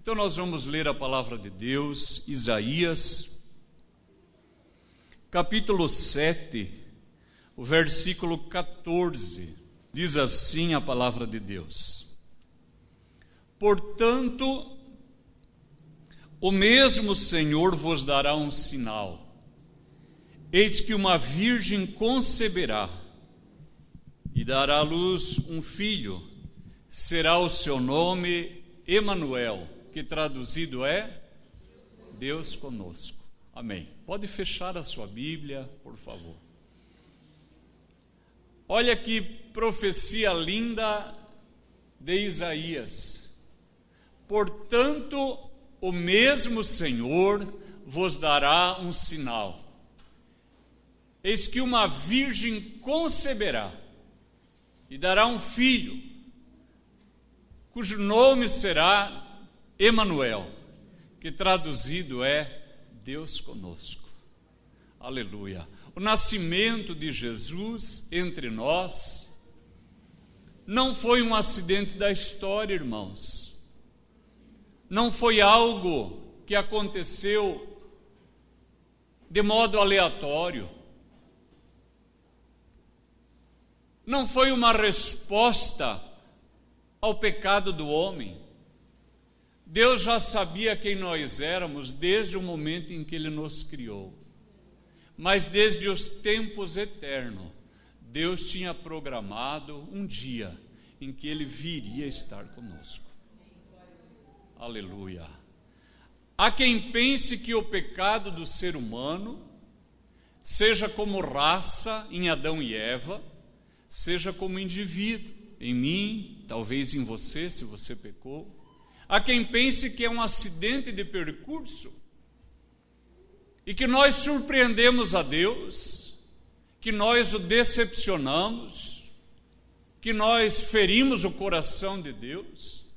Então nós vamos ler a palavra de Deus, Isaías, capítulo 7, o versículo 14. Diz assim a palavra de Deus: Portanto, o mesmo Senhor vos dará um sinal. Eis que uma virgem conceberá e dará à luz um filho. Será o seu nome Emanuel, que traduzido é Deus conosco. Amém. Pode fechar a sua Bíblia, por favor. Olha que profecia linda de Isaías. Portanto, o mesmo Senhor vos dará um sinal. Eis que uma virgem conceberá e dará um filho, cujo nome será Emanuel, que traduzido é Deus conosco. Aleluia. O nascimento de Jesus entre nós não foi um acidente da história, irmãos. Não foi algo que aconteceu de modo aleatório. Não foi uma resposta ao pecado do homem. Deus já sabia quem nós éramos desde o momento em que Ele nos criou. Mas desde os tempos eternos, Deus tinha programado um dia em que Ele viria estar conosco. Aleluia. Há quem pense que o pecado do ser humano, seja como raça em Adão e Eva, seja como indivíduo, em mim, talvez em você, se você pecou. Há quem pense que é um acidente de percurso e que nós surpreendemos a Deus, que nós o decepcionamos, que nós ferimos o coração de Deus,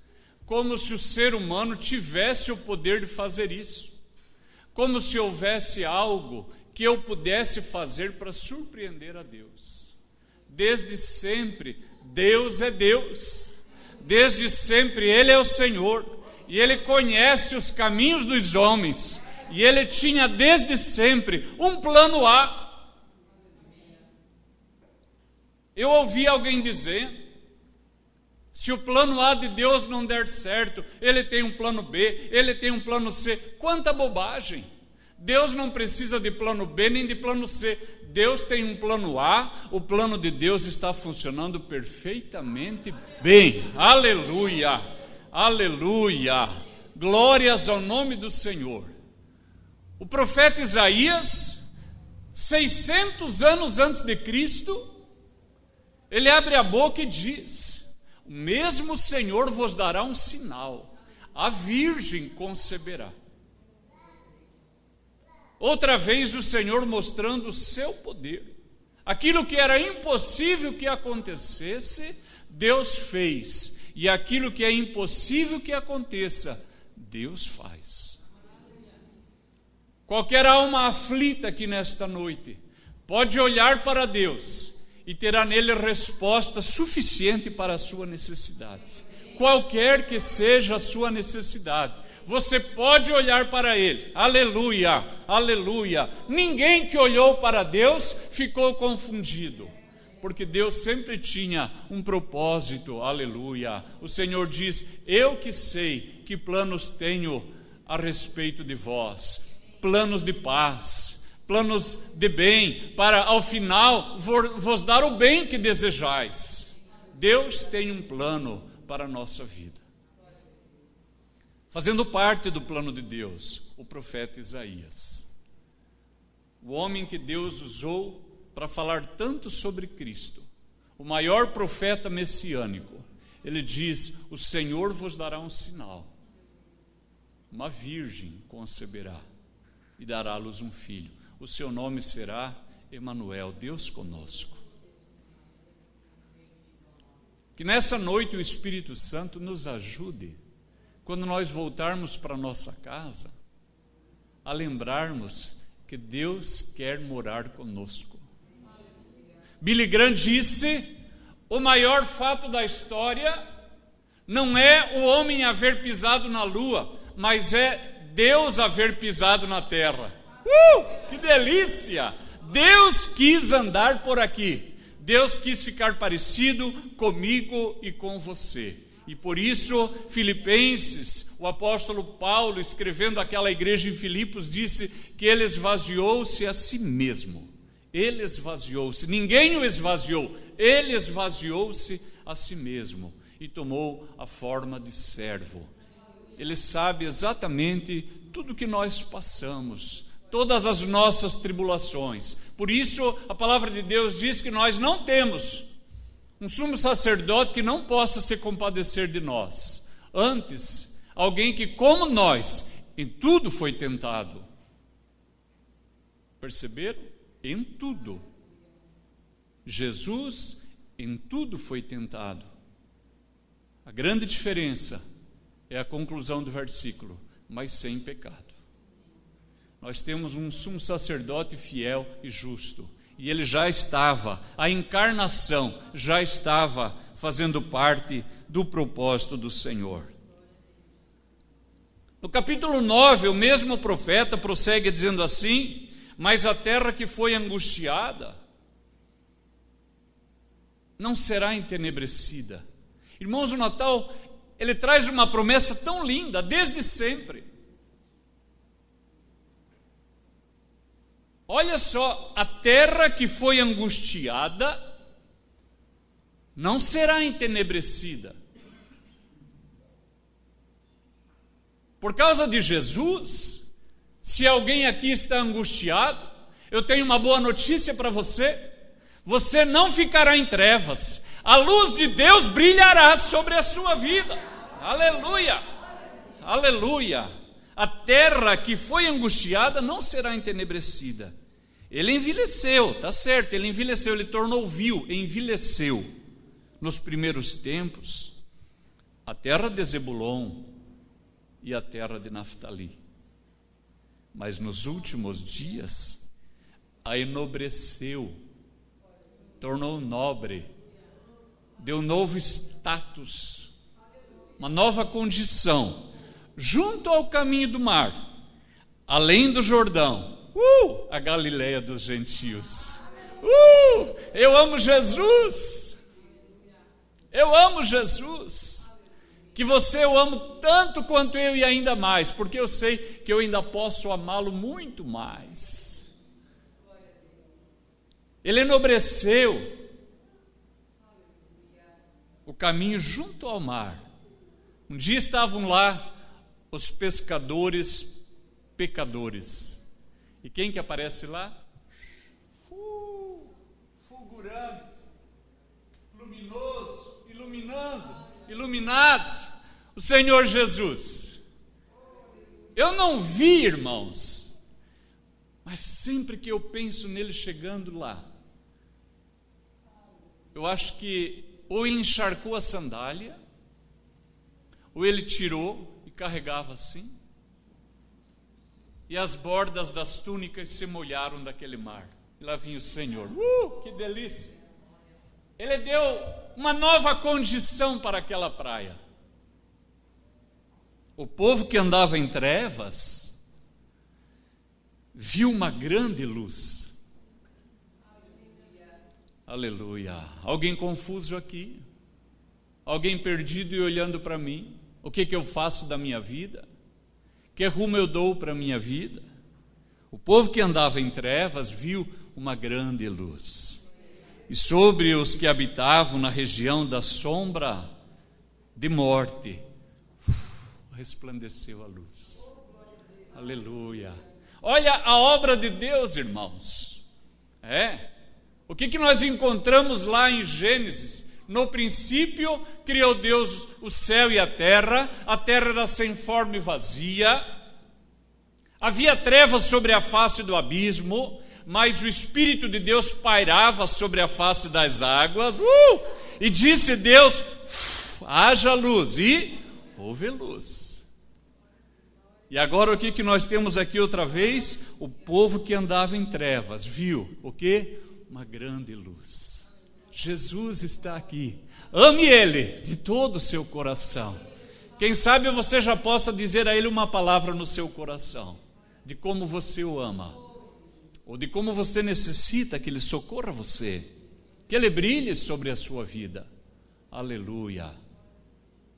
como se o ser humano tivesse o poder de fazer isso, como se houvesse algo que eu pudesse fazer para surpreender a Deus. Desde sempre, Deus é Deus. Desde sempre Ele é o Senhor, e Ele conhece os caminhos dos homens, e Ele tinha desde sempre um plano A. Eu ouvi alguém dizer, se o plano A de Deus não der certo, Ele tem um plano B, Ele tem um plano C. Quanta bobagem! Deus não precisa de plano B nem de plano C. Deus tem um plano A, o plano de Deus está funcionando perfeitamente bem. Aleluia, aleluia, glórias ao nome do Senhor. O profeta Isaías, 600 anos antes de Cristo, ele abre a boca e diz: o mesmo Senhor vos dará um sinal, a virgem conceberá. Outra vez o Senhor mostrando o seu poder. Aquilo que era impossível que acontecesse, Deus fez. E aquilo que é impossível que aconteça, Deus faz. Qualquer alma aflita aqui nesta noite pode olhar para Deus e terá nele resposta suficiente para a sua necessidade. Qualquer que seja a sua necessidade, você pode olhar para Ele. Aleluia, aleluia. Ninguém que olhou para Deus ficou confundido, porque Deus sempre tinha um propósito. Aleluia. O Senhor diz: eu que sei que planos tenho a respeito de vós, planos de paz, planos de bem, para ao final vos dar o bem que desejais. Deus tem um plano para a nossa vida. Fazendo parte do plano de Deus, o profeta Isaías, o homem que Deus usou para falar tanto sobre Cristo, o maior profeta messiânico. Ele diz: o Senhor vos dará um sinal, uma virgem conceberá e dará à luz um filho, o seu nome será Emanuel, Deus conosco. Que nessa noite o Espírito Santo nos ajude, quando nós voltarmos para nossa casa, a lembrarmos que Deus quer morar conosco. Billy Graham disse: o maior fato da história Não é o homem haver pisado na lua, mas é Deus haver pisado na terra. Que delícia! Deus quis andar por aqui. Deus quis ficar parecido comigo e com você. E por isso, Filipenses, o apóstolo Paulo, escrevendo àquela igreja em Filipos, disse que ele esvaziou-se a si mesmo. Ele esvaziou-se, ninguém o esvaziou, ele esvaziou-se a si mesmo e tomou a forma de servo. Ele sabe exatamente tudo que nós passamos, todas as nossas tribulações. Por isso, a palavra de Deus diz que nós não temos um sumo sacerdote que não possa se compadecer de nós. Antes, alguém que, como nós, em tudo foi tentado. Perceberam? Em tudo. Jesus, em tudo foi tentado. A grande diferença é a conclusão do versículo, mas sem pecado. Nós temos um sumo sacerdote fiel e justo. E ele já estava, a encarnação já estava fazendo parte do propósito do Senhor. No capítulo 9, o mesmo profeta prossegue dizendo assim: mas a terra que foi angustiada não será entenebrecida. Irmãos, o Natal, ele traz uma promessa tão linda, desde sempre. Olha só, a terra que foi angustiada não será entenebrecida. Por causa de Jesus, se alguém aqui está angustiado, eu tenho uma boa notícia para você: você não ficará em trevas, a luz de Deus brilhará sobre a sua vida. Aleluia, aleluia. A terra que foi angustiada não será entenebrecida. Ele envelheceu, está certo, ele envelheceu, ele tornou vil, envelheceu. Nos primeiros tempos, a terra de Zebulon e a terra de Naftali. Mas nos últimos dias, a enobreceu, tornou nobre, deu novo status, uma nova condição, junto ao caminho do mar, além do Jordão, a Galileia dos gentios. Eu amo Jesus, eu amo Jesus, que você eu amo tanto quanto eu e ainda mais, porque eu sei que eu ainda posso amá-lo muito mais. Ele enobreceu o caminho junto ao mar. Um dia estavam lá os pescadores pecadores. E quem que aparece lá? Fulgurante, luminoso, iluminado, o Senhor Jesus. Eu não vi, irmãos, mas sempre que eu penso nele chegando lá, eu acho que ou ele encharcou a sandália, ou ele tirou e carregava assim, e as bordas das túnicas se molharam daquele mar. E lá vinha o Senhor. Que delícia! Ele deu uma nova condição para aquela praia. O povo que andava em trevas viu uma grande luz. Aleluia! Alguém confuso aqui? Alguém perdido e olhando para mim? O que eu faço da minha vida? Que rumo eu dou para a minha vida? O povo que andava em trevas viu uma grande luz. E sobre os que habitavam na região da sombra de morte, resplandeceu a luz. Aleluia. Olha a obra de Deus, irmãos. O que nós encontramos lá em Gênesis? No princípio criou Deus o céu e a terra era sem forma e vazia, havia trevas sobre a face do abismo, mas o Espírito de Deus pairava sobre a face das águas, e disse Deus: haja luz, e houve luz. E agora o que nós temos aqui outra vez? O povo que andava em trevas viu o quê? Uma grande luz. Jesus está aqui. Ame Ele de todo o seu coração. Quem sabe você já possa dizer a Ele uma palavra no seu coração, de como você o ama, ou de como você necessita que Ele socorra você, que Ele brilhe sobre a sua vida. Aleluia.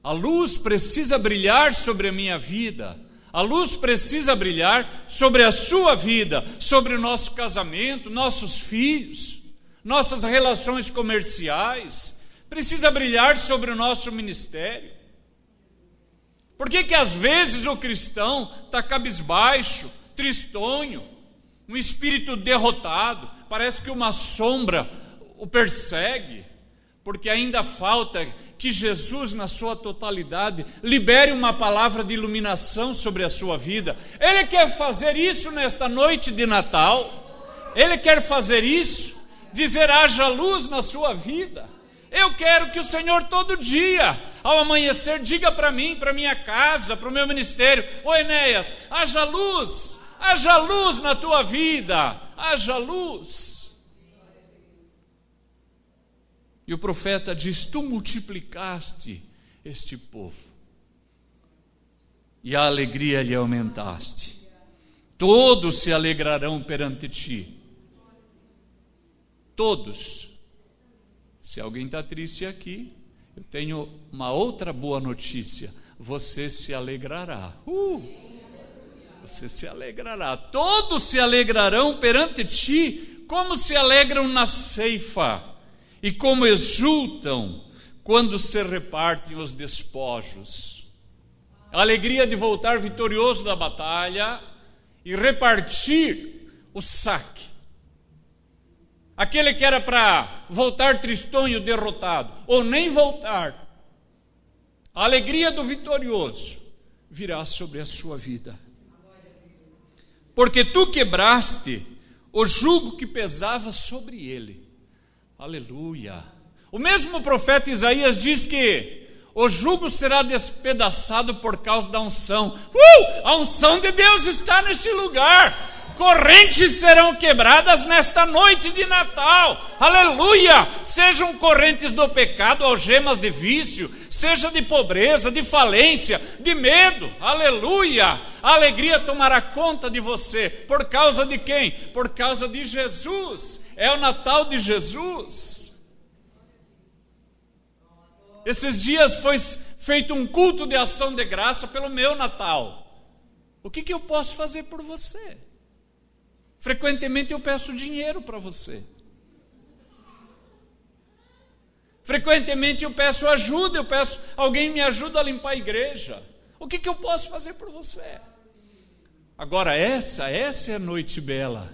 A luz precisa brilhar sobre a minha vida. A luz precisa brilhar sobre a sua vida, sobre o nosso casamento, nossos filhos, nossas relações comerciais. Precisa brilhar sobre o nosso ministério. Por que às vezes o cristão está cabisbaixo, tristonho, um espírito derrotado, parece que uma sombra o persegue? Porque ainda falta que Jesus, na sua totalidade, libere uma palavra de iluminação sobre a sua vida. Ele quer fazer isso nesta noite de Natal. Ele quer fazer isso, dizer: haja luz na sua vida. Eu quero que o Senhor todo dia, ao amanhecer, diga para mim, para minha casa, para o meu ministério: ô Enéas, haja luz na tua vida, haja luz. E o profeta diz: tu multiplicaste este povo, e a alegria lhe aumentaste. Todos se alegrarão perante ti. Todos. Se alguém está triste aqui, eu tenho uma outra boa notícia: você se alegrará. Você se alegrará. Todos se alegrarão perante ti, como se alegram na ceifa, e como exultam quando se repartem os despojos. A alegria de voltar vitorioso da batalha e repartir o saque. Aquele que era para voltar tristonho, derrotado, ou nem voltar, a alegria do vitorioso virá sobre a sua vida. Porque tu quebraste o jugo que pesava sobre ele. Aleluia. O mesmo profeta Isaías diz que o jugo será despedaçado por causa da unção. A unção de Deus está neste lugar. Correntes serão quebradas nesta noite de Natal. Aleluia. Sejam correntes do pecado, algemas de vício, seja de pobreza, de falência, de medo. Aleluia. A alegria tomará conta de você. Por causa de quem? Por causa de Jesus. É o Natal de Jesus. Esses dias foi feito um culto de ação de graça pelo meu Natal. O que eu posso fazer por você? Frequentemente eu peço dinheiro para você. Frequentemente eu peço ajuda, alguém me ajuda a limpar a igreja. O que eu posso fazer por você? Agora essa é a noite bela.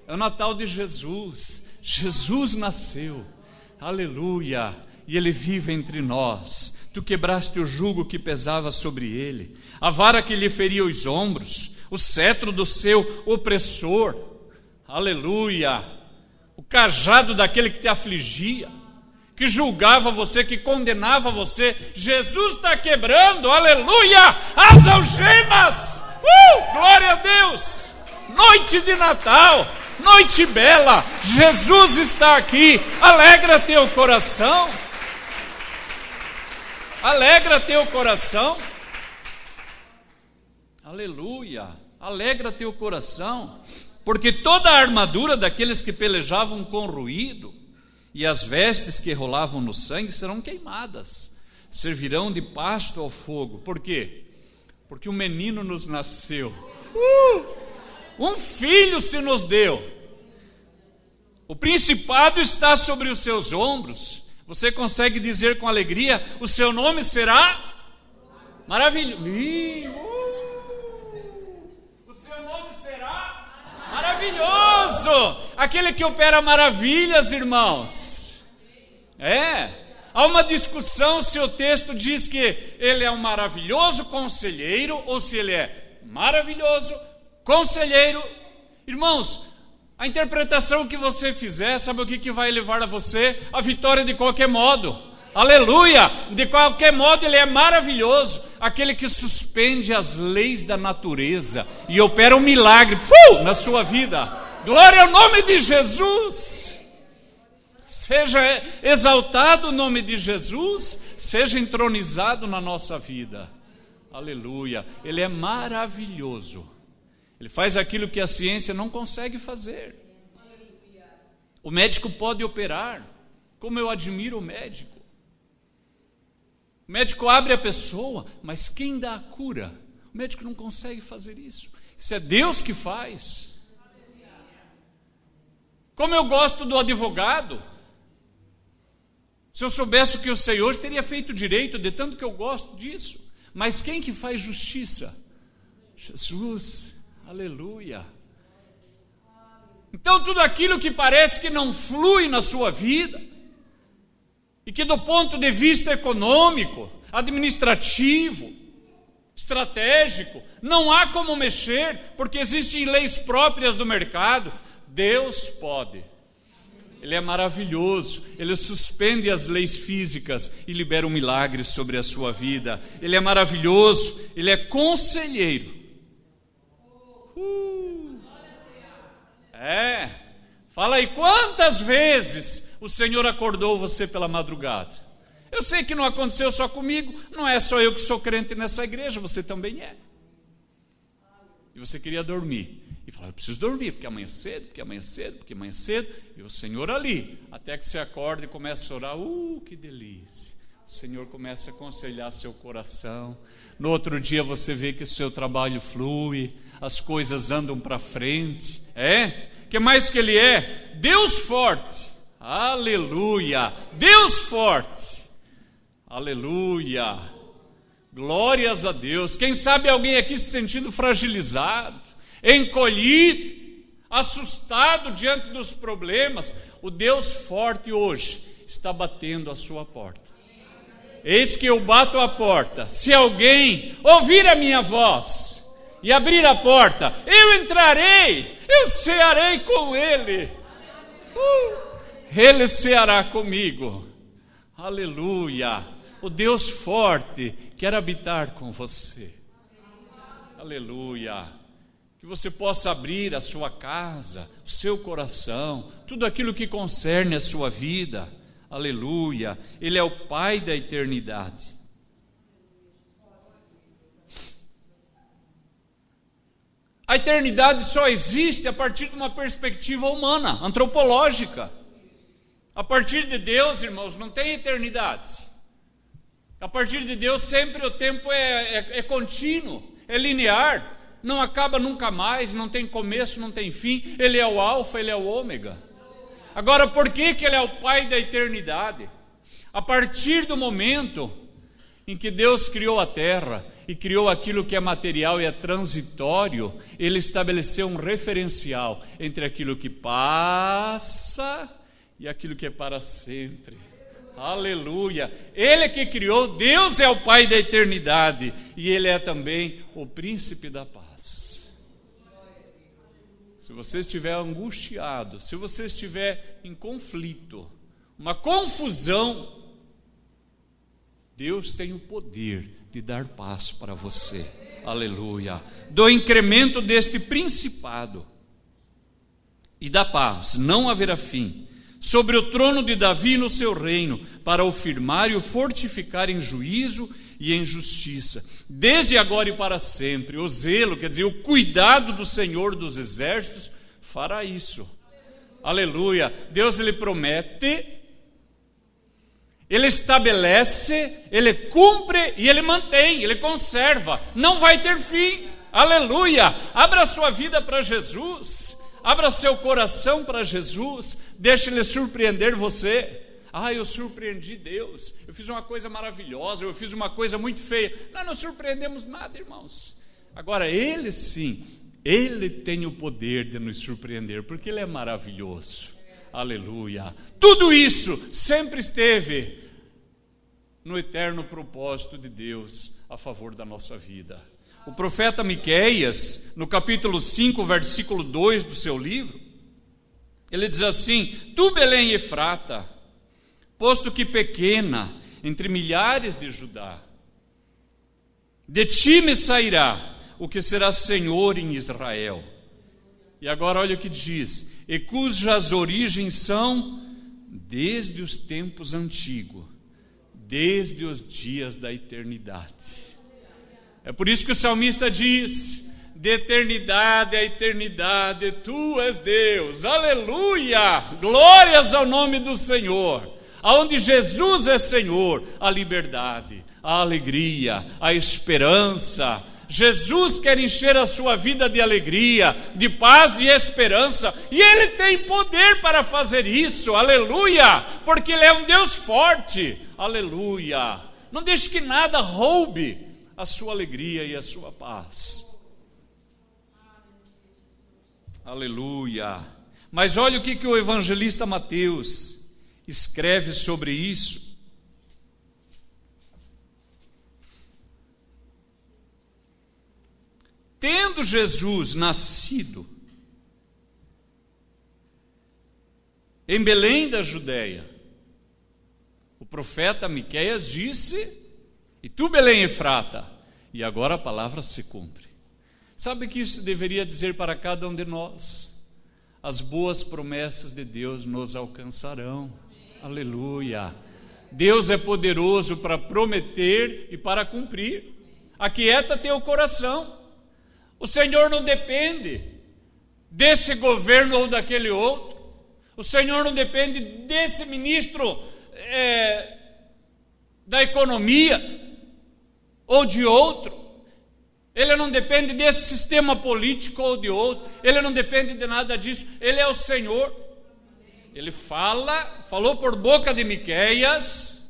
É o Natal de Jesus. Jesus nasceu. Aleluia. E Ele vive entre nós. Tu quebraste o jugo que pesava sobre Ele, a vara que lhe feria os ombros, o cetro do seu opressor. Aleluia. O cajado daquele que te afligia, que julgava você, que condenava você. Jesus está quebrando, aleluia, as algemas. Glória a Deus. Noite de Natal, noite bela, Jesus está aqui. Alegra teu coração. Alegra teu coração. Aleluia. Alegra teu coração. Porque toda a armadura daqueles que pelejavam com ruído e as vestes que rolavam no sangue serão queimadas, servirão de pasto ao fogo. Por quê? Porque um menino nos nasceu. Um filho se nos deu. O principado está sobre os seus ombros. Você consegue dizer com alegria: o seu nome será maravilhoso. O seu nome será maravilhoso. Aquele que opera maravilhas, irmãos. Há uma discussão se o texto diz que ele é um maravilhoso conselheiro ou se ele é maravilhoso conselheiro. Irmãos, a interpretação que você fizer, sabe o que vai levar a você? A vitória de qualquer modo. Aleluia! De qualquer modo ele é maravilhoso. Aquele que suspende as leis da natureza e opera um milagre na sua vida. Glória ao nome de Jesus. Seja exaltado o nome de Jesus, seja entronizado na nossa vida. Aleluia. Ele é maravilhoso. Ele faz aquilo que a ciência não consegue fazer. O médico pode operar. Como eu admiro o médico. O médico abre a pessoa, mas quem dá a cura? O médico não consegue fazer isso. Isso é Deus que faz. Como eu gosto do advogado. Se eu soubesse o que eu sei hoje, teria feito direito, de tanto que eu gosto disso. Mas quem que faz justiça? Jesus. Aleluia. Então tudo aquilo que parece que não flui na sua vida, e que do ponto de vista econômico, administrativo, estratégico, não há como mexer, porque existem leis próprias do mercado, Deus pode. Ele é maravilhoso, Ele suspende as leis físicas e libera um milagre sobre a sua vida. Ele é maravilhoso, Ele é conselheiro. Fala aí, quantas vezes o Senhor acordou você pela madrugada? Eu sei que não aconteceu só comigo, não é só eu que sou crente nessa igreja, você também é. E você queria dormir. E falava, eu preciso dormir, porque amanhã é cedo, porque amanhã é cedo, porque amanhã é cedo. E o Senhor ali, até que você acorda e começa a orar, que delícia. O Senhor começa a aconselhar seu coração. No outro dia você vê que o seu trabalho flui, as coisas andam para frente. Que mais que Ele é? Deus forte. Aleluia. Deus forte. Aleluia. Glórias a Deus. Quem sabe alguém aqui se sentindo fragilizado, encolhido, assustado diante dos problemas. O Deus forte hoje está batendo a sua porta. Eis que eu bato a porta. Se alguém ouvir a minha voz e abrir a porta, eu entrarei, eu cearei com ele. Ele ceará comigo. Aleluia. O Deus forte quer habitar com você. Aleluia. Que você possa abrir a sua casa, o seu coração, tudo aquilo que concerne a sua vida. Aleluia. Ele é o Pai da eternidade. A eternidade só existe a partir de uma perspectiva humana, antropológica. A partir de Deus, irmãos, não tem eternidade. A partir de Deus sempre o tempo é contínuo, é linear, não acaba nunca mais, não tem começo, não tem fim. Ele é o alfa, Ele é o ômega. Agora, por que Ele é o Pai da eternidade? A partir do momento em que Deus criou a terra e criou aquilo que é material e é transitório, Ele estabeleceu um referencial entre aquilo que passa e aquilo que é para sempre. Aleluia. Ele é que criou, Deus é o Pai da eternidade e Ele é também o príncipe da paz. Se você estiver angustiado, se você estiver em conflito, uma confusão, Deus tem o poder de dar paz para você. Aleluia. Do incremento deste principado e da paz não haverá fim sobre o trono de Davi no seu reino, para o firmar e o fortificar em juízo e em justiça, desde agora e para sempre. O zelo, quer dizer, o cuidado do Senhor dos exércitos fará isso. Aleluia. Deus, Ele promete, Ele estabelece, Ele cumpre e Ele mantém, Ele conserva. Não vai ter fim. Aleluia. Abra a sua vida para Jesus. Abra seu coração para Jesus, deixe Ele surpreender você. Eu surpreendi Deus, eu fiz uma coisa maravilhosa, eu fiz uma coisa muito feia. Nós não surpreendemos nada, irmãos. Agora, Ele sim, Ele tem o poder de nos surpreender, porque Ele é maravilhoso. Aleluia. Tudo isso sempre esteve no eterno propósito de Deus a favor da nossa vida. O profeta Miqueias, no capítulo 5, versículo 2 do seu livro, ele diz assim: Tu, Belém Efrata, posto que pequena entre milhares de Judá, de ti me sairá o que será Senhor em Israel. E agora olha o que diz: e cujas origens são desde os tempos antigos, desde os dias da eternidade. É por isso que o salmista diz: de eternidade a eternidade, tu és Deus, aleluia, glórias ao nome do Senhor. Aonde Jesus é Senhor, a liberdade, a alegria, a esperança. Jesus quer encher a sua vida de alegria, de paz, de esperança, e Ele tem poder para fazer isso, aleluia, porque Ele é um Deus forte, aleluia. Não deixe que nada roube a sua alegria e a sua paz, aleluia. Mas olha o que o evangelista Mateus escreve sobre isso. Tendo Jesus nascido em Belém da Judeia, o profeta Miqueias disse: e tu, Belém Efrata, e agora a palavra se cumpre. Sabe o que isso deveria dizer para cada um de nós? As boas promessas de Deus nos alcançarão, aleluia. Deus é poderoso para prometer e para cumprir. Aquieta teu coração. O Senhor não depende desse governo ou daquele outro. O Senhor não depende desse ministro da economia ou de outro. Ele não depende desse sistema político ou de outro. Ele não depende de nada disso. Ele é o Senhor. Ele falou por boca de Miqueias: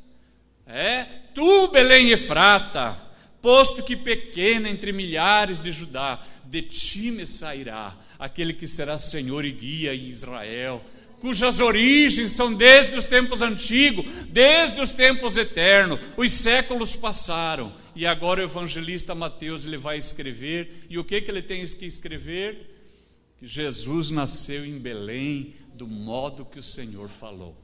tu, Belém Efrata, posto que pequena entre milhares de Judá, de ti me sairá aquele que será Senhor e guia em Israel, cujas origens são desde os tempos antigos, desde os tempos eternos. Os séculos passaram e agora o evangelista Mateus ele vai escrever. E o que ele tem que escrever? Que Jesus nasceu em Belém do modo que o Senhor falou.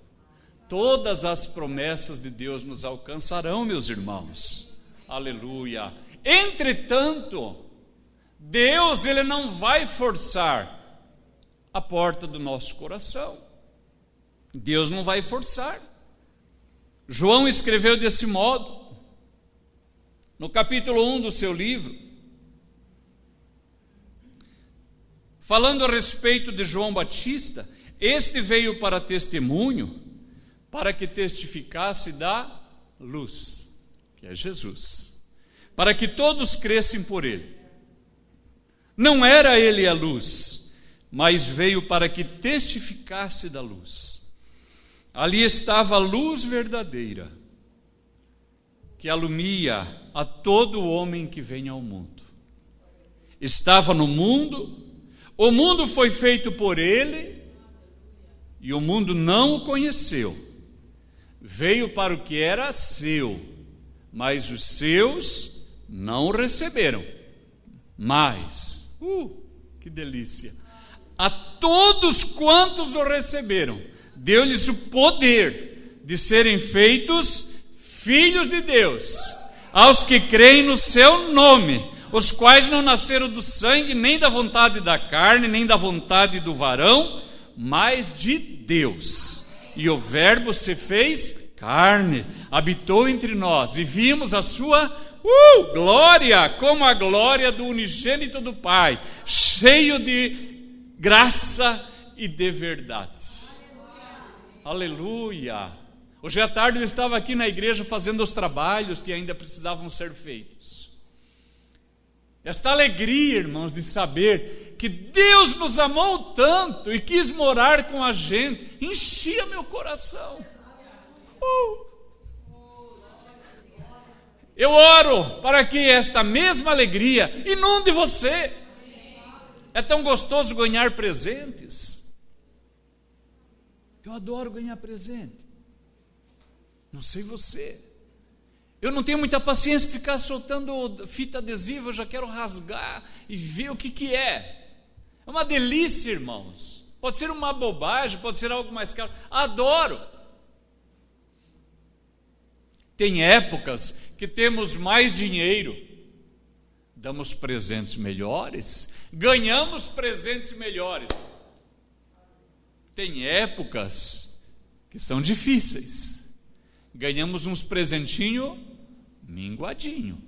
Todas as promessas de Deus nos alcançarão, meus irmãos. Aleluia. Entretanto, Deus ele não vai forçar a porta do nosso coração. Deus não vai forçar. João escreveu desse modo, no capítulo 1 do seu livro, falando a respeito de João Batista: este veio para testemunho, para que testificasse da luz, que é Jesus, para que todos crescem por ele. Não era ele a luz, mas veio para que testificasse da luz. Ali estava a luz verdadeira, que alumia a todo homem que vem ao mundo. Estava no mundo, o mundo foi feito por ele, e o mundo não o conheceu. Veio para o que era seu, mas os seus não o receberam. Mas, que delícia! A todos quantos o receberam, deu-lhes o poder de serem feitos filhos de Deus, aos que creem no seu nome, os quais não nasceram do sangue, nem da vontade da carne, nem da vontade do varão, mas de Deus. E o Verbo se fez carne, habitou entre nós, e vimos a sua glória, como a glória do unigênito do Pai, cheio de graça e de verdade. Aleluia! Hoje à tarde eu estava aqui na igreja fazendo os trabalhos que ainda precisavam ser feitos. Esta alegria, irmãos, de saber que Deus nos amou tanto e quis morar com a gente, enchia meu coração. Eu oro para que esta mesma alegria inunde você. É tão gostoso ganhar presentes. Eu adoro ganhar presente. Não sei você. Eu não tenho muita paciência de ficar soltando fita adesiva, eu já quero rasgar e ver o que é. É uma delícia, irmãos. Pode ser uma bobagem, pode ser algo mais caro. Adoro. Tem épocas que temos mais dinheiro, damos presentes melhores, ganhamos presentes melhores. Tem épocas que são difíceis. Ganhamos uns presentinhos minguadinho.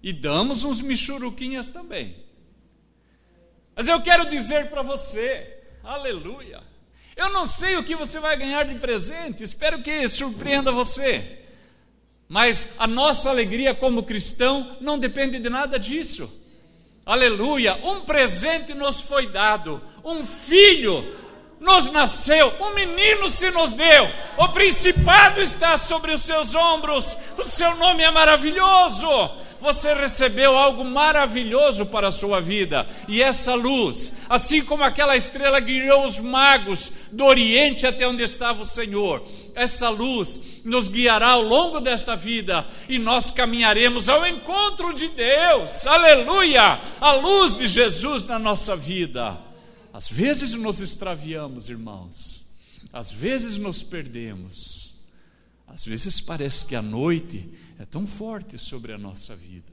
E damos uns michuruquinhas também. Mas eu quero dizer para você, aleluia, eu não sei o que você vai ganhar de presente, espero que surpreenda você. Mas a nossa alegria como cristão não depende de nada disso. Aleluia, um presente nos foi dado, um filho nos nasceu, um menino se nos deu, o principado está sobre os seus ombros, o seu nome é maravilhoso. Você recebeu algo maravilhoso para a sua vida, e essa luz, assim como aquela estrela guiou os magos do Oriente até onde estava o Senhor, essa luz nos guiará ao longo desta vida, e nós caminharemos ao encontro de Deus, aleluia, a luz de Jesus na nossa vida. Às vezes nos extraviamos, irmãos, às vezes nos perdemos, às vezes parece que a noite é tão forte sobre a nossa vida.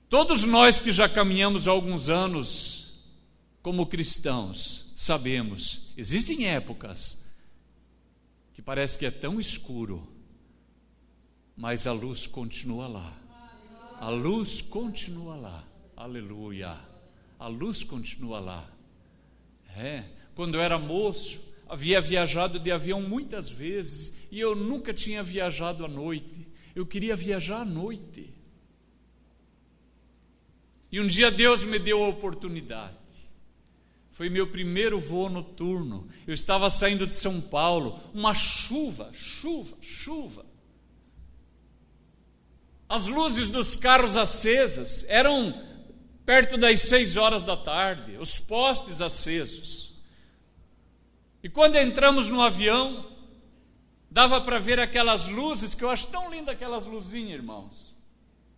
Todos nós que já caminhamos há alguns anos como cristãos, sabemos, existem épocas que parece que é tão escuro, mas a luz continua lá. A luz continua lá. Aleluia. A luz continua lá. Quando eu era moço, havia viajado de avião muitas vezes, e eu nunca tinha viajado à noite. Eu queria viajar à noite. E um dia Deus me deu a oportunidade. Foi meu primeiro voo noturno. Eu estava saindo de São Paulo, uma chuva. As luzes dos carros acesas, eram perto das 6 horas da tarde, os postes acesos. E quando entramos no avião, dava para ver aquelas luzes, que eu acho tão linda aquelas luzinhas, irmãos.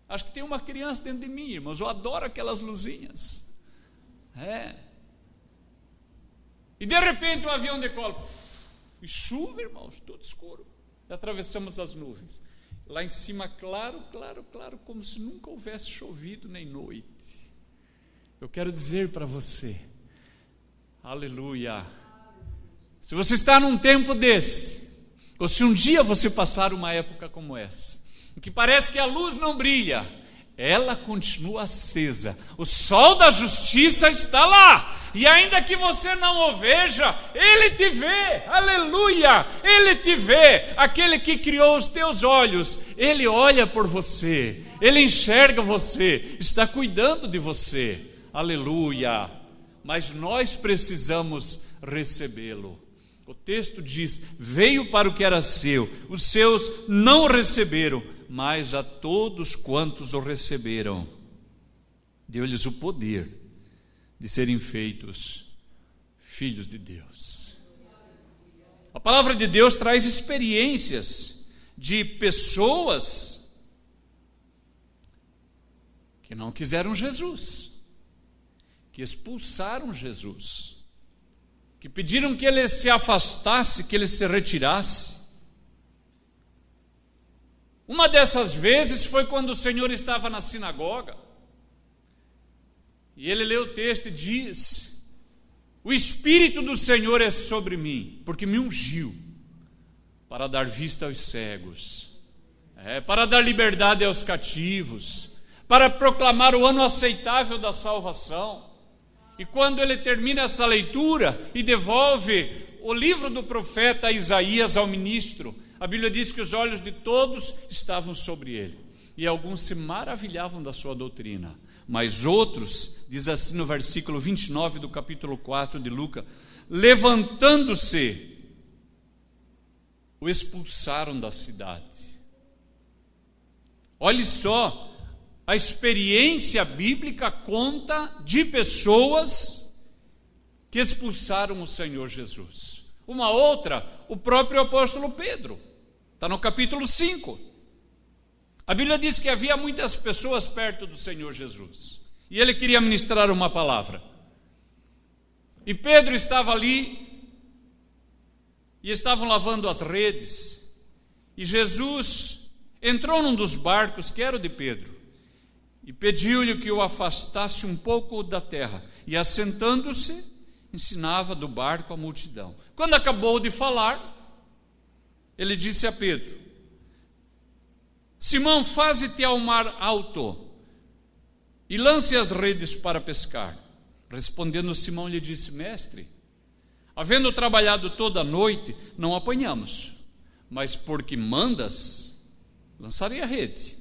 Acho que tem uma criança dentro de mim, irmãos, eu adoro aquelas luzinhas. E de repente o avião decola, e chuva, irmãos, tudo escuro. E atravessamos as nuvens. Lá em cima, claro, como se nunca houvesse chovido nem noite. Eu quero dizer para você, aleluia, se você está num tempo desse, ou se um dia você passar uma época como essa, em que parece que a luz não brilha, ela continua acesa, o sol da justiça está lá, e ainda que você não o veja, Ele te vê, aleluia, Ele te vê, aquele que criou os teus olhos, Ele olha por você, Ele enxerga você, está cuidando de você. Aleluia, mas nós precisamos recebê-lo. O texto diz, veio para o que era seu, os seus não receberam, mas a todos quantos o receberam, deu-lhes o poder de serem feitos filhos de Deus. A palavra de Deus traz experiências de pessoas que não quiseram Jesus, que expulsaram Jesus, que pediram que ele se afastasse, que ele se retirasse. Uma dessas vezes foi quando o Senhor estava na sinagoga, e ele leu o texto e diz, o Espírito do Senhor é sobre mim, porque me ungiu para dar vista aos cegos, para dar liberdade aos cativos, para proclamar o ano aceitável da salvação. E quando ele termina essa leitura e devolve o livro do profeta Isaías ao ministro, a Bíblia diz que os olhos de todos estavam sobre ele, e alguns se maravilhavam da sua doutrina, mas outros, diz assim no versículo 29 do capítulo 4 de Lucas, levantando-se, o expulsaram da cidade. Olhe só, a experiência bíblica conta de pessoas que expulsaram o Senhor Jesus. Uma outra, o próprio apóstolo Pedro, está no capítulo 5. A Bíblia diz que havia muitas pessoas perto do Senhor Jesus, e ele queria ministrar uma palavra. E Pedro estava ali, e estavam lavando as redes, e Jesus entrou num dos barcos, que era o de Pedro, e pediu-lhe que o afastasse um pouco da terra, e assentando-se, ensinava do barco a multidão. Quando acabou de falar, ele disse a Pedro: Simão, faze-te ao mar alto e lance as redes para pescar. Respondendo Simão, lhe disse: Mestre, havendo trabalhado toda a noite, não apanhamos, mas porque mandas, lançarei a rede.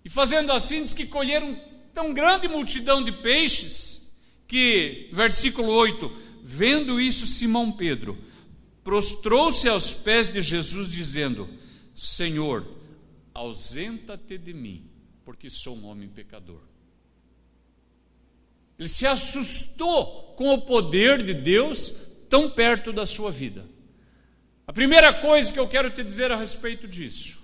E fazendo assim, diz que colheram tão grande multidão de peixes, que, versículo 8, vendo isso, Simão Pedro prostrou-se aos pés de Jesus, dizendo: Senhor, ausenta-te de mim, porque sou um homem pecador. Ele se assustou com o poder de Deus tão perto da sua vida. A primeira coisa que eu quero te dizer a respeito disso: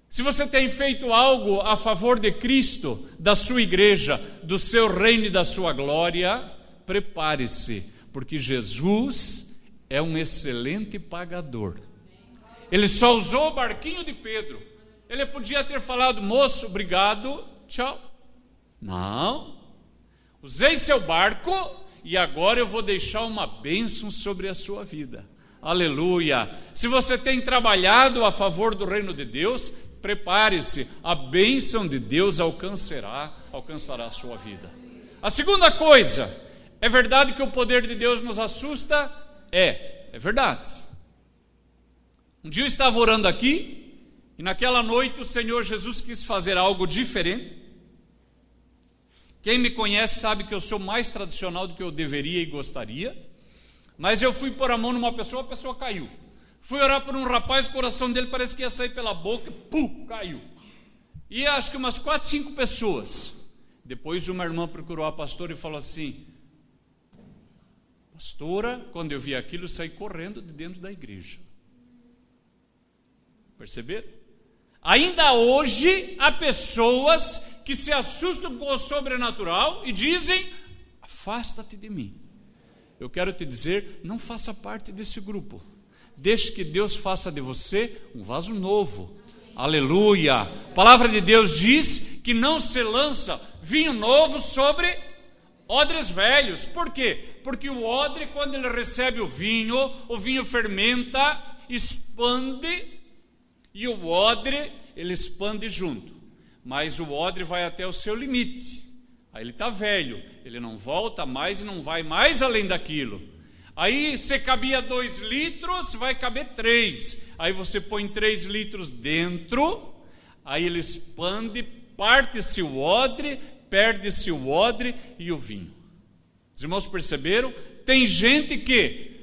se você tem feito algo a favor de Cristo, da sua igreja, do seu reino e da sua glória, prepare-se, porque Jesus é um excelente pagador. Ele só usou o barquinho de Pedro. Ele podia ter falado: moço, obrigado, tchau. Não. Usei seu barco e agora eu vou deixar uma bênção sobre a sua vida. Aleluia. Se você tem trabalhado a favor do reino de Deus, prepare-se, a bênção de Deus alcançará a sua vida. A segunda coisa: é verdade que o poder de Deus nos assusta? É verdade. Um dia eu estava orando aqui, e naquela noite o Senhor Jesus quis fazer algo diferente. Quem me conhece sabe que eu sou mais tradicional do que eu deveria e gostaria, mas eu fui pôr a mão numa pessoa, a pessoa caiu. Fui orar por um rapaz, o coração dele parece que ia sair pela boca, caiu. E acho que umas 4, 5 pessoas. Depois uma irmã procurou a pastora e falou assim: pastora, quando eu vi aquilo, eu saí correndo de dentro da igreja. Perceberam? Ainda hoje há pessoas que se assustam com o sobrenatural e dizem: afasta-te de mim. Eu quero te dizer, não faça parte desse grupo. Deixe que Deus faça de você um vaso novo. Aleluia. A palavra de Deus diz que não se lança vinho novo sobre odres velhos. Por quê? Porque o odre, quando ele recebe o vinho fermenta, expande, e o odre, ele expande junto. Mas o odre vai até o seu limite. Aí ele está velho, ele não volta mais e não vai mais além daquilo. Aí se cabia 2 litros, vai caber 3. Aí você põe 3 litros dentro, aí ele expande, parte-se o odre, perde-se o odre e o vinho. Os irmãos perceberam? Tem gente que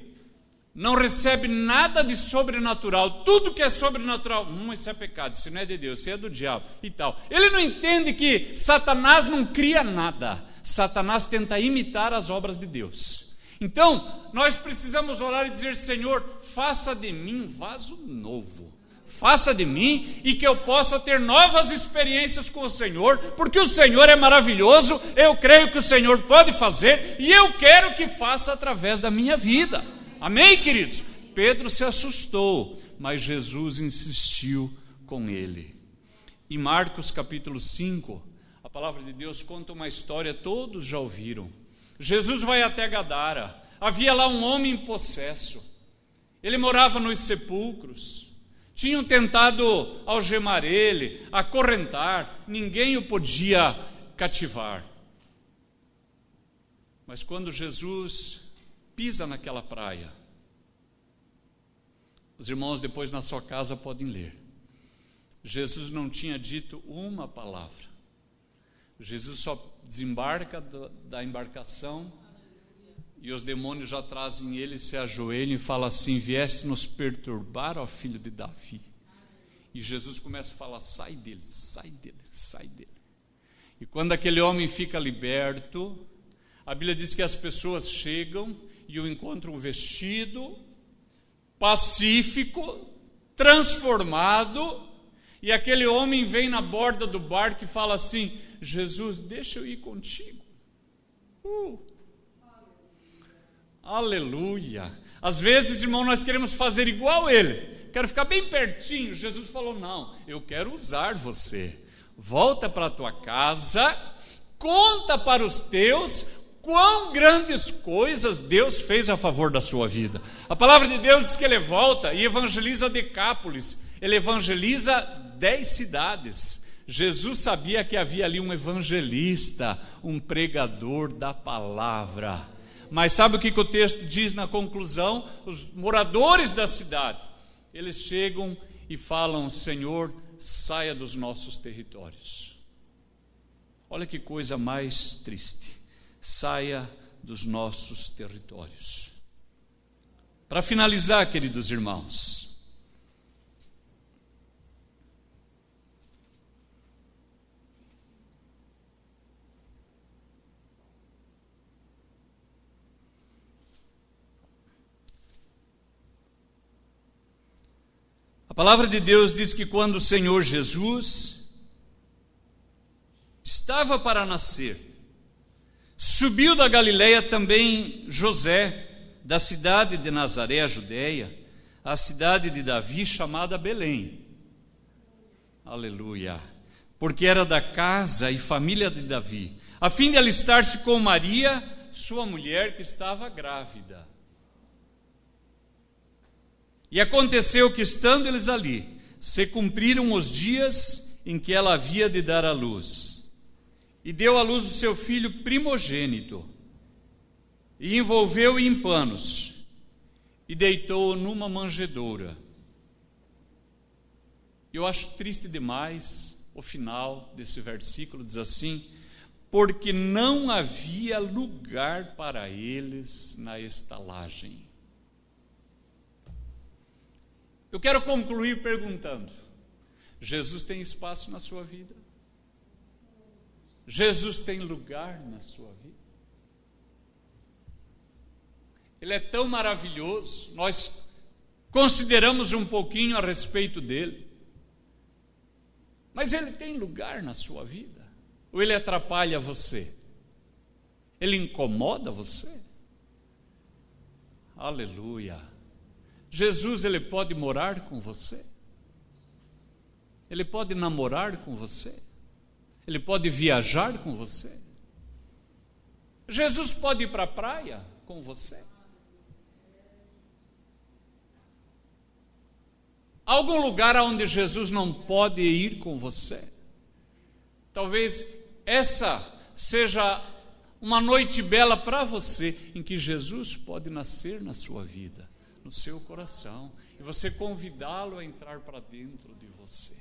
não recebe nada de sobrenatural. Tudo que é sobrenatural, isso é pecado, isso não é de Deus, isso é do diabo e tal. Ele não entende que Satanás não cria nada. Satanás tenta imitar as obras de Deus. Então, nós precisamos orar e dizer: Senhor, faça de mim um vaso novo. Faça de mim e que eu possa ter novas experiências com o Senhor, porque o Senhor é maravilhoso, eu creio que o Senhor pode fazer e eu quero que faça através da minha vida. Amém, queridos? Pedro se assustou, mas Jesus insistiu com ele. Em Marcos capítulo 5, a palavra de Deus conta uma história, todos já ouviram. Jesus vai até Gadara, havia lá um homem possesso, ele morava nos sepulcros, tinham tentado algemar ele, acorrentar, ninguém o podia cativar. Mas quando Jesus pisa naquela praia, os irmãos depois na sua casa podem ler, Jesus não tinha dito uma palavra. Jesus só desembarca da embarcação e os demônios já trazem ele, se ajoelham e falam assim: vieste nos perturbar, ó filho de Davi. E Jesus começa a falar: sai dele, sai dele, sai dele. E quando aquele homem fica liberto, a Bíblia diz que as pessoas chegam e o encontram vestido, pacífico, transformado, e aquele homem vem na borda do barco e fala assim: Jesus, deixa eu ir contigo. Aleluia. Às vezes, irmão, nós queremos fazer igual ele. Quero ficar bem pertinho. Jesus falou: não, eu quero usar você. Volta para a tua casa, conta para os teus quão grandes coisas Deus fez a favor da sua vida. A palavra de Deus diz que ele volta e evangeliza Decápolis, ele evangeliza 10 cidades. Jesus sabia que havia ali um evangelista, um pregador da palavra. Mas sabe o que o texto diz na conclusão? Os moradores da cidade, eles chegam e falam: Senhor, saia dos nossos territórios. Olha que coisa mais triste. Saia dos nossos territórios. Para finalizar, queridos irmãos, a palavra de Deus diz que quando o Senhor Jesus estava para nascer, subiu da Galileia também José, da cidade de Nazaré, a Judeia, a cidade de Davi, chamada Belém. Aleluia! Porque era da casa e família de Davi, a fim de alistar-se com Maria, sua mulher, que estava grávida. E aconteceu que, estando eles ali, se cumpriram os dias em que ela havia de dar à luz. E deu à luz o seu filho primogênito, e envolveu-o em panos, e deitou-o numa manjedoura. Eu acho triste demais o final desse versículo, diz assim: porque não havia lugar para eles na estalagem. Eu quero concluir perguntando: Jesus tem espaço na sua vida? Jesus tem lugar na sua vida? Ele é tão maravilhoso, nós consideramos um pouquinho a respeito dele, mas ele tem lugar na sua vida? Ou ele atrapalha você? Ele incomoda você? Aleluia! Jesus, ele pode morar com você? Ele pode namorar com você? Ele pode viajar com você? Jesus pode ir para a praia com você? Há algum lugar onde Jesus não pode ir com você? Talvez essa seja uma noite bela para você, em que Jesus pode nascer na sua vida, no seu coração, e você convidá-lo a entrar para dentro de você.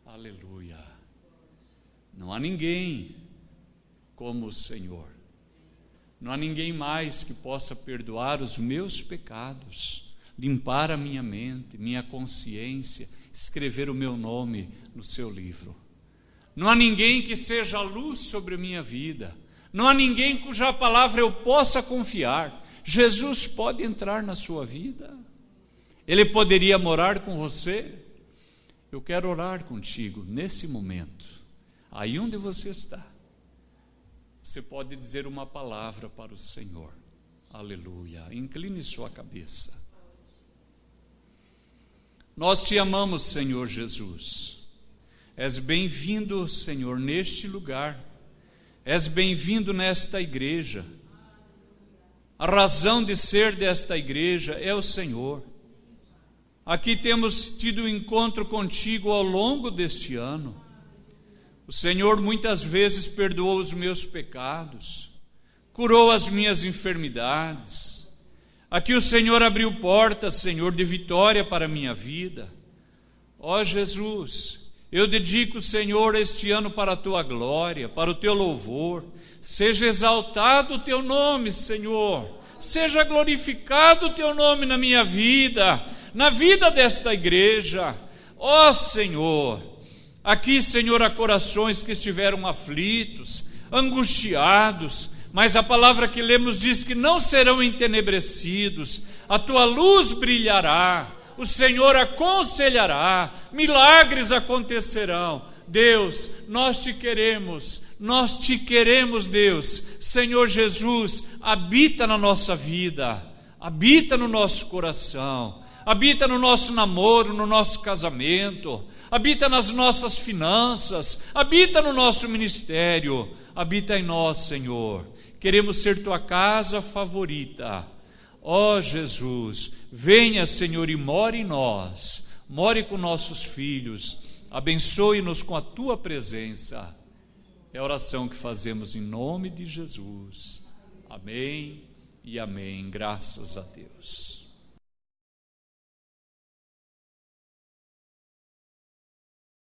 Aleluia! Não há ninguém como o Senhor. Não há ninguém mais que possa perdoar os meus pecados, limpar a minha mente, minha consciência, escrever o meu nome no seu livro. Não há ninguém que seja luz sobre a minha vida. Não há ninguém cuja palavra eu possa confiar. Jesus pode entrar na sua vida. Ele poderia morar com você. Eu quero orar contigo nesse momento. Aí onde você está, você pode dizer uma palavra para o Senhor. Aleluia! Incline sua cabeça. Nós te amamos, Senhor Jesus. És bem-vindo, Senhor, neste lugar. És bem-vindo nesta igreja. A razão de ser desta igreja é o Senhor. Aqui temos tido um encontro contigo ao longo deste ano. O Senhor muitas vezes perdoou os meus pecados, curou as minhas enfermidades. Aqui o Senhor abriu portas, Senhor, de vitória para a minha vida. Ó Jesus, eu dedico, Senhor, este ano para a Tua glória, para o Teu louvor. Seja exaltado o Teu nome, Senhor. Seja glorificado o Teu nome na minha vida, na vida desta igreja. Ó Senhor, aqui, Senhor, há corações que estiveram aflitos, angustiados, mas a palavra que lemos diz que não serão entenebrecidos, a Tua luz brilhará, o Senhor aconselhará, milagres acontecerão. Deus, nós te queremos, Deus. Senhor Jesus, habita na nossa vida, habita no nosso coração. habita no nosso namoro, no nosso casamento, habita nas nossas finanças, habita no nosso ministério, habita em nós, Senhor. Queremos ser tua casa favorita. Ó Jesus, venha, Senhor, e more em nós, more com nossos filhos, abençoe-nos com a tua presença. É a oração que fazemos em nome de Jesus. Amém e amém. Graças a Deus.